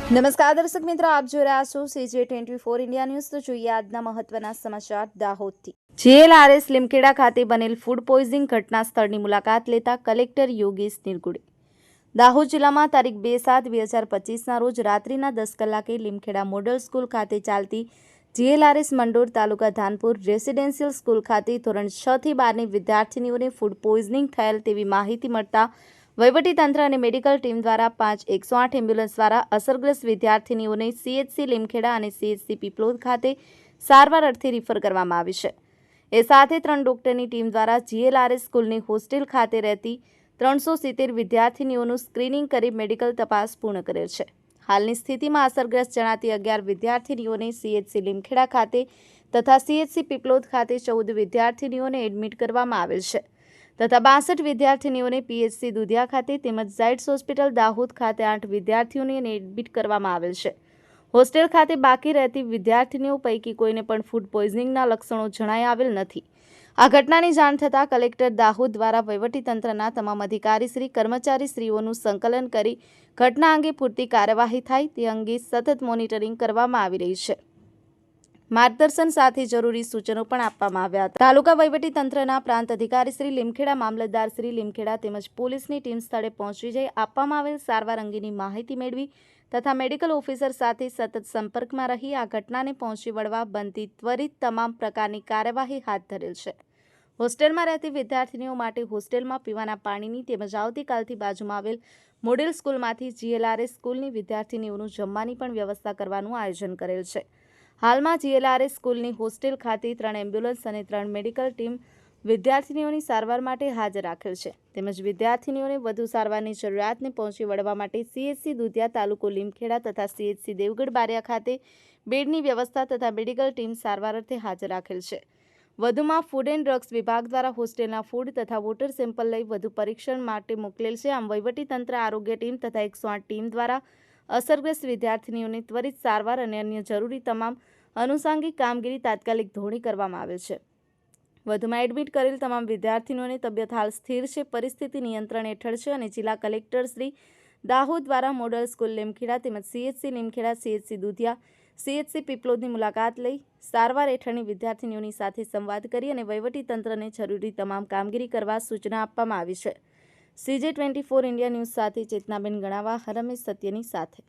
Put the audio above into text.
નમસ્કાર દર્શક મિત્રો, આપ જોઈ રહ્યા છો CJ24 ઇન્ડિયા ન્યૂઝ। તો જોઈએ આજના મહત્વના સમાચાર દાહોદથી। GLRS લીમખેડા ખાતે બનેલ ફૂડ પોઈઝનિંગ ઘટના સ્થળની મુલાકાત લેતા કલેક્ટર યોગેશ નિરગુડે। દાહોદ જિલ્લામાં તારીખ 2/7/2025ના રોજ રાત્રિના 10 કલાકે લીમખેડા મોડલ સ્કૂલ ખાતે ચાલતી GLRS મંડોર તાલુકા ધાનપુર રેસિડેન્શિયલ સ્કૂલ ખાતે ધોરણ 6 થી 12ની વિદ્યાર્થીનીઓને ફૂડ પોઈઝનિંગ થયેલ તેવી માહિતી મળતા વહીવટીતંત્ર અને મેડિકલ ટીમ દ્વારા 5 108 એમ્બ્યુલન્સ દ્વારા અસરગ્રસ્ત વિદ્યાર્થીનીઓને CHC લીમખેડા અને CHC પીપલોદ ખાતે સારવાર અર્થે રિફર કરવામાં આવી છે। એ સાથે 3 ડોક્ટરની ટીમ દ્વારા GLRS સ્કૂલની હોસ્ટેલ ખાતે રહેતી 370 વિદ્યાર્થીનીઓનું સ્ક્રીનિંગ કરી મેડિકલ તપાસ પૂર્ણ કરેલ છે। હાલની સ્થિતિમાં અસરગ્રસ્ત જણાતી 11 વિદ્યાર્થીનીઓને CHC લીમખેડા ખાતે તથા CHC પીપલોદ ખાતે 14 વિદ્યાર્થીનીઓને એડમિટ કરવામાં આવેલ છે તથા 62 વિદ્યાર્થીનીઓને PHC દુધિયા ખાતે તેમજ ઝાયડ્સ હોસ્પિટલ દાહોદ ખાતે 8 વિદ્યાર્થીઓને એડમિટ કરવામાં આવેલ છે। હોસ્ટેલ ખાતે બાકી રહેતી વિદ્યાર્થીનીઓ પૈકી કોઈને પણ ફૂડ પોઈઝનિંગના લક્ષણો જણાઈ આવેલ નથી। આ ઘટનાની જાણ થતાં કલેક્ટર દાહોદ દ્વારા વહીવટીતંત્રના તમામ અધિકારીશ્રી કર્મચારીશ્રીઓનું સંકલન કરી ઘટના અંગે પૂરતી કાર્યવાહી થાય તે અંગે સતત મોનિટરિંગ કરવામાં આવી રહી છે। માર્ગદર્શન સાથે જરૂરી સૂચનો પણ આપવામાં આવ્યા હતા। તાલુકા વહીવટીતંત્રના પ્રાંત અધિકારી શ્રી લીમખેડા, મામલતદાર શ્રી લીમખેડા તેમજ પોલીસની ટીમ સ્થળે પહોંચી જઈ આપવામાં આવેલ સારવાર અંગેની માહિતી મેળવી તથા મેડિકલ ઓફિસર સાથે સતત સંપર્કમાં રહી આ ઘટનાને પહોંચી વળવા બનતી ત્વરિત તમામ પ્રકારની કાર્યવાહી હાથ ધરેલ છે। હોસ્ટેલમાં રહેતી વિદ્યાર્થીનીઓ માટે હોસ્ટેલમાં પીવાના પાણીની તેમજ આવતીકાલથી બાજુમાં આવેલ મોડેલ સ્કૂલમાંથી GLRS સ્કૂલની વિદ્યાર્થીનીઓનું જમવાની પણ વ્યવસ્થા કરવાનું આયોજન કરેલ છે। હાલમાં GLRS સ્કૂલની હોસ્ટેલ ખાતે 3 એમ્બ્યુલન્સ અને 3 મેડિકલ ટીમ વિદ્યાર્થીનીઓની સારવાર માટે હાજર રાખેલ છે તેમજ વિદ્યાર્થીનીઓને વધુ સારવારની જરૂરિયાતને પહોંચી વળવા માટે CHC દુધિયા તાલુકો લીમખેડા તથા CHC દેવગઢ બારિયા ખાતે બેડની વ્યવસ્થા તથા મેડિકલ ટીમ સારવાર અર્થે હાજર રાખેલ છે। વધુમાં ફૂડ એન્ડ ડ્રગ્સ વિભાગ દ્વારા હોસ્ટેલના ફૂડ તથા વોટર સેમ્પલ લઈ વધુ પરીક્ષણ માટે મોકલેલ છે। આમ વહીવટીતંત્ર, આરોગ્ય ટીમ તથા 108 ટીમ દ્વારા અસરગ્રસ્ત વિદ્યાર્થીનીઓને ત્વરિત સારવાર અને અન્ય જરૂરી તમામ આનુષાંગિક કામગીરી તાત્કાલિક ધોરણે કરવામાં આવે છે। વધુમાં એડમિટ કરેલ તમામ વિદ્યાર્થીનીઓની તબિયત હાલ સ્થિર છે, પરિસ્થિતિ નિયંત્રણ હેઠળ છે અને જિલ્લા કલેક્ટર શ્રી દાહોદ દ્વારા મોડલ સ્કૂલ લીમખેડા તેમજ CHC લીમખેડા, CHC દુધિયા, CHC પીપલોદની મુલાકાત લઈ સારવાર હેઠળની વિદ્યાર્થીનીઓની સાથે સંવાદ કરી અને વહીવટીતંત્રને જરૂરી તમામ કામગીરી કરવા સૂચના આપવામાં આવી છે। CJ24 ઇન્ડિયા ન્યૂઝ સાથે ચેતનાબેન ગણાવા, હરમેશ સત્યની સાથે।